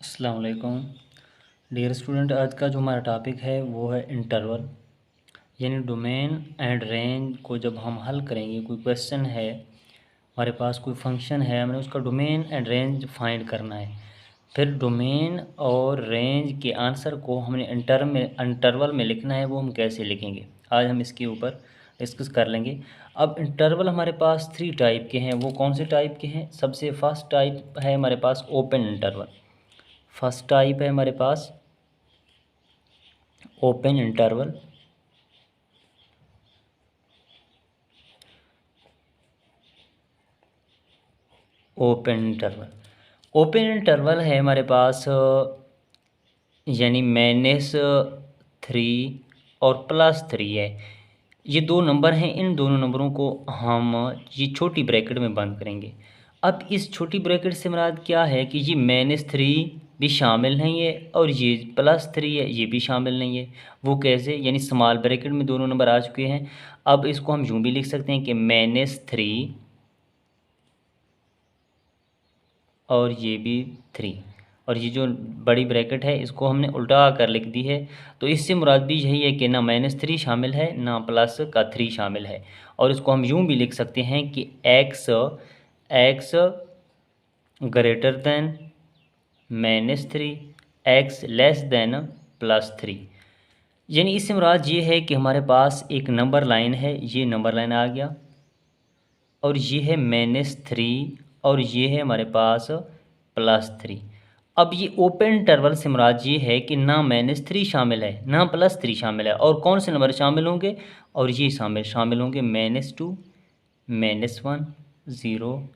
अस्सलाम वालेकुम dear student. आज का जो हमारा टॉपिक है वो है इंटरवल, यानी डोमेन एंड रेंज को जब हम हल करेंगे। कोई क्वेश्चन है हमारे पास, कोई फंक्शन है, हमें उसका डोमेन एंड रेंज फाइंड करना है। फिर डोमेन और रेंज के आंसर को हमने इंटरवल में लिखना है। वो हम कैसे लिखेंगे, आज हम इसके ऊपर डिस्कस कर लेंगे। अब इंटरवल हमारे पास 3 टाइप के हैं। वो कौन से टाइप के हैं? सबसे फर्स्ट टाइप है हमारे पास ओपन इंटरवल। फर्स्ट टाइप है हमारे पास open interval. Open interval open interval है हमारे पास, यानी -3 और +3 है। ये दो नंबर हैं, इन दोनों नंबरों को हम ये छोटी ब्रैकेट में बंद करेंगे। अब इस छोटी ब्रैकेट से मुराद क्या है कि ये -3 भी शामिल नहीं है और ये +3 है, ये भी शामिल नहीं है। वो कैसे? यानी स्मॉल ब्रैकेट में दोनों नंबर आ चुके हैं। अब इसको हम यूँ भी लिख सकते हैं कि -3 और ये भी 3, और ये जो बड़ी ब्रैकेट है इसको हमने उल्टा कर लिख दी है। तो इससे मुराद भी यही है कि ना -3 शामिल है ना +3 शामिल है। और इसको हम यूँ भी लिख सकते हैं कि x greater than -3, x less than +3। यानी इससे मुराद ये है कि हमारे पास एक नंबर लाइन है, ये नंबर लाइन आ गया, और ये है -3 और ये है हमारे पास +3। अब ये ओपन इंटरवल से मुराद ये है कि ना -3 शामिल है ना +3 शामिल है। और कौन से नंबर शामिल होंगे? और ये शामिल होंगे -2, -1, 0,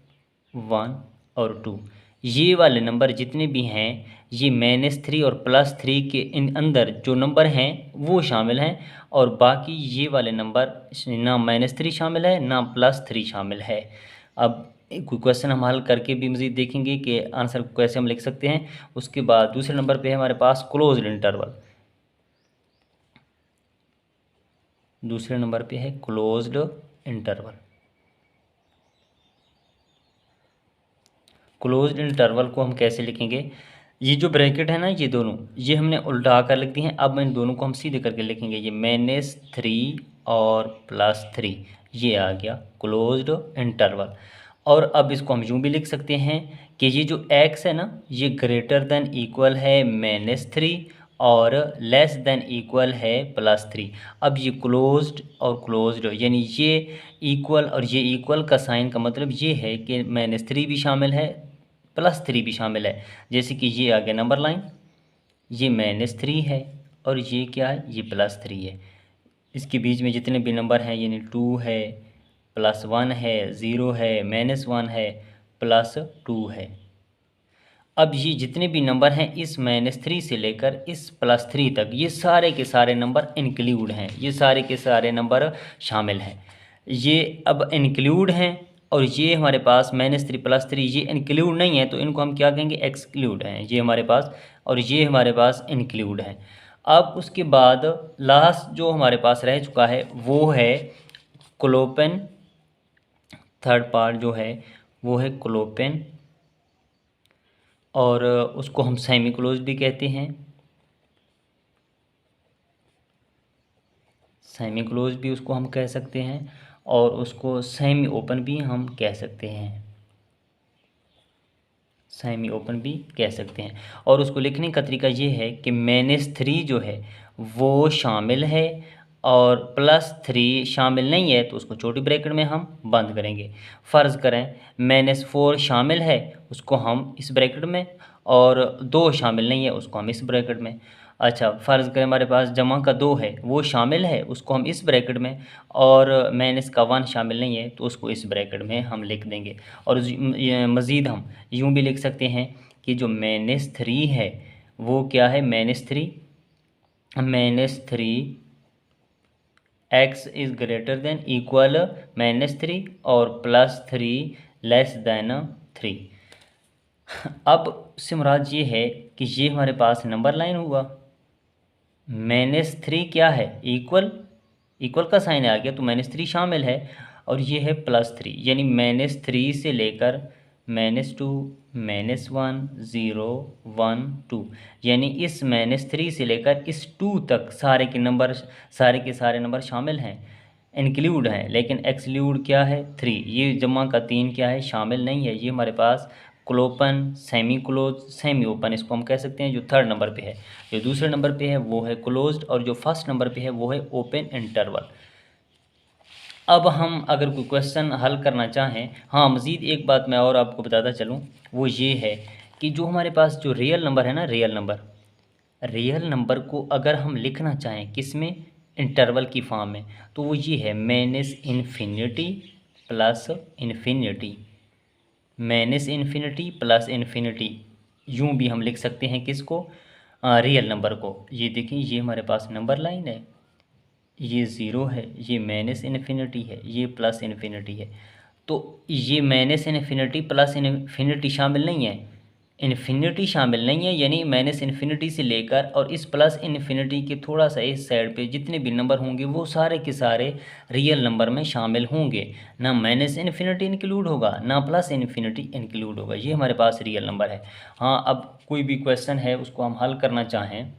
1 और 2। ये वाले नंबर जितने भी हैं, ये -3 और +3 के इन अंदर जो नंबर हैं वो शामिल हैं। और बाकी ये वाले नंबर ना -3 शामिल है ना +3 शामिल है। अब कोई क्वेश्चन हम हल करके भी मज़ीद देखेंगे कि आंसर को कैसे हम लिख सकते हैं। उसके बाद दूसरे नंबर पे है हमारे पास क्लोज्ड इंटरवल। दूसरे नंबर पे है क्लोज्ड इंटरवल। क्लोज्ड इंटरवल को हम कैसे लिखेंगे? ये जो ब्रैकेट है ना, ये दोनों, ये हमने उल्टा कर लिख दी हैं। अब इन दोनों को हम सीधे करके लिखेंगे। ये -3 और +3, ये आ गया क्लोज्ड इंटरवल। और अब इसको हम यूँ भी लिख सकते हैं कि ये जो x है ना, ये ग्रेटर दैन इक्वल है -3 और लेस दैन इक्वल है +3। अब ये क्लोज्ड और क्लोज्ड, यानी ये इक्वल और ये इक्वल का साइन का मतलब ये है कि -3 भी शामिल है +3 भी शामिल है। जैसे कि ये आ गया नंबर लाइन, ये -3 है और ये क्या है? ये +3 है। इसके बीच में जितने भी नंबर हैं, यानी 2 है, +1 है, 0 है, -1 है, +2 है। अब ये जितने भी नंबर हैं इस -3 से लेकर इस +3 तक, ये सारे के सारे नंबर इंक्लूड हैं, ये सारे के सारे नंबर शामिल हैं। ये अब इंक्लूड हैं, और ये हमारे पास -3 +3 ये इंक्लूड नहीं है, तो इनको हम क्या कहेंगे? एक्सक्लूड हैं ये हमारे पास, और ये हमारे पास इंक्लूड हैं। अब उसके बाद लास्ट जो हमारे पास रह चुका है वो है क्लोपेन। थर्ड पार्ट जो है वो है क्लोपेन, और उसको हम सेमी क्लोज भी कहते हैं। सेमी क्लोज भी उसको हम कह सकते हैं, और उसको सेमी ओपन भी हम कह सकते हैं। सेमी ओपन भी कह सकते हैं। और उसको लिखने का तरीका ये है कि -3 जो है वो शामिल है और +3 शामिल नहीं है, तो उसको छोटी ब्रैकेट में हम बंद करेंगे। फ़र्ज़ करें -4 शामिल है, उसको हम इस ब्रैकेट में, और 2 शामिल नहीं है, उसको हम इस ब्रैकेट में। अच्छा, फ़र्ज़ करें हमारे पास जमा का 2 है, वो शामिल है, उसको हम इस ब्रैकेट में, और -1 शामिल नहीं है, तो उसको इस ब्रैकेट में हम लिख देंगे। और मज़ीद हम यूँ भी लिख सकते हैं कि जो -3 है वो क्या है? -3 x is greater than equal -3 और +3 लेस दैन 3। अब इससे मुराद ये है कि ये हमारे पास नंबर लाइन हुआ। -3 क्या है? इक्वल, इक्वल का साइन आ गया, तो -3 शामिल है, और ये है +3, यानी -3 से लेकर -2 -1 0 1 2, यानी इस -3 से लेकर इस 2 तक सारे के सारे नंबर शामिल हैं, इंक्लूड हैं, लेकिन एक्सक्लूड क्या है 3। ये जमा का 3 क्या है, शामिल नहीं है। ये हमारे पास क्लोपन, सेमी क्लोज, सेमी ओपन, इसको हम कह सकते हैं। जो थर्ड नंबर पे है, जो दूसरे नंबर पे है वो है क्लोज्ड, और जो फर्स्ट नंबर पे है वो है ओपन इंटरवल। अब हम अगर कोई क्वेश्चन हल करना चाहें, हाँ मज़ीद एक बात मैं और आपको बताता चलूँ, वो ये है कि जो हमारे पास जो रियल नंबर है ना, रियल नंबर को अगर हम लिखना चाहें किस में, इंटरवल की फॉर्म में, तो वो ये है -infinity plus infinity, plus infinity. यूँ भी हम लिख सकते हैं किसको, रियल नंबर को। ये देखिए, ये हमारे पास नंबर लाइन है, ये ज़ीरो है, ये माइनस इन्फिनिटी है, ये प्लस इन्फिनिटी है। तो ये माइनस इन्फिनिटी प्लस इन्फिनिटी शामिल नहीं है, इन्फिनिटी शामिल नहीं है, यानी माइनस इन्फिनिटी से लेकर और इस प्लस इन्फिनिटी के थोड़ा सा इस साइड पे जितने भी नंबर होंगे वो सारे के सारे रियल नंबर में शामिल होंगे। ना माइनस इन्फिनिटी इंक्लूड होगा, ना प्लस इन्फिनिटी इंक्लूड होगा। ये हमारे पास रियल नंबर है। हाँ, अब कोई भी क्वेश्चन है उसको हम हल करना चाहें,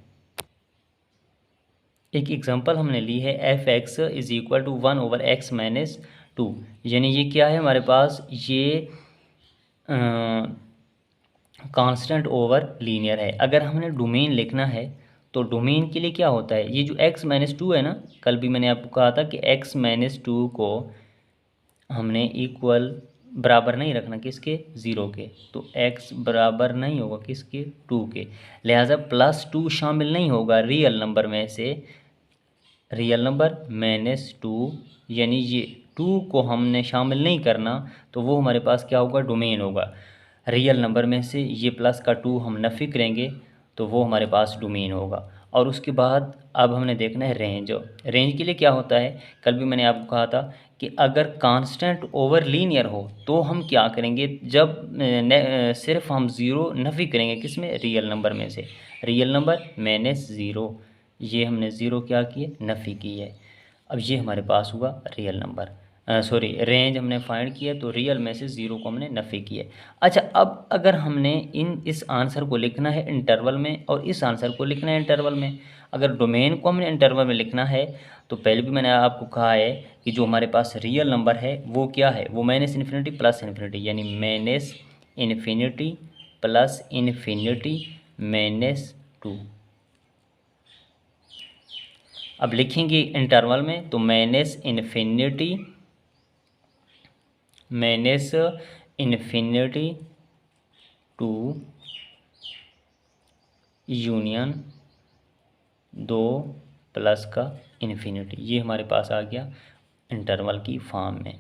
एक एग्जांपल हमने ली है f(x) is equal to 1/x-2, यानी ये क्या है हमारे पास, ये कांस्टेंट ओवर लीनियर है। अगर हमने डोमेन लिखना है तो डोमेन के लिए क्या होता है, ये जो x-2 है ना, कल भी मैंने आपको कहा था कि x-2 को हमने इक्वल बराबर नहीं रखना किसके, 0 के, तो x बराबर नहीं होगा किसके, 2 के, लिहाजा +2 शामिल नहीं होगा रियल नंबर में से। रियल नंबर -2, यानी ये 2 को हमने शामिल नहीं करना, तो वो हमारे पास क्या होगा, डोमेन होगा। रियल नंबर में से ये प्लस का 2 हम नफ़ी करेंगे तो वो हमारे पास डोमेन होगा। और उसके बाद अब हमने देखना है रेंज। रेंज के लिए क्या होता है, कल भी मैंने आपको कहा था कि अगर कांस्टेंट ओवर लीनियर हो तो हम क्या करेंगे, जब सिर्फ हम ज़ीरो नफ़ी करेंगे किस में, रियल नंबर में से। रियल नंबर -0, ये हमने ज़ीरो क्या किए, नफ़ी की है। अब ये हमारे पास हुआ रियल नंबर, सॉरी रेंज हमने फाइंड किया, तो रियल में से ज़ीरो को हमने नफ़ी किया। अच्छा, अब अगर हमने इस आंसर को लिखना है इंटरवल में और इस आंसर को लिखना है इंटरवल में, अगर डोमेन को हमने इंटरवल में लिखना है तो पहले भी मैंने आपको कहा है कि जो हमारे पास रियल नंबर है वो क्या है, वो -इन्फिनिटी प्लस इन्फिनिटी, यानी -इन्फिनिटी प्लस इन्फिनिटी -2। अब लिखेंगे इंटरवल में तो -इन्फिनिटी टू यूनियन 2 प्लस का इन्फिनिटी, ये हमारे पास आ गया इंटरवल की फॉर्म में।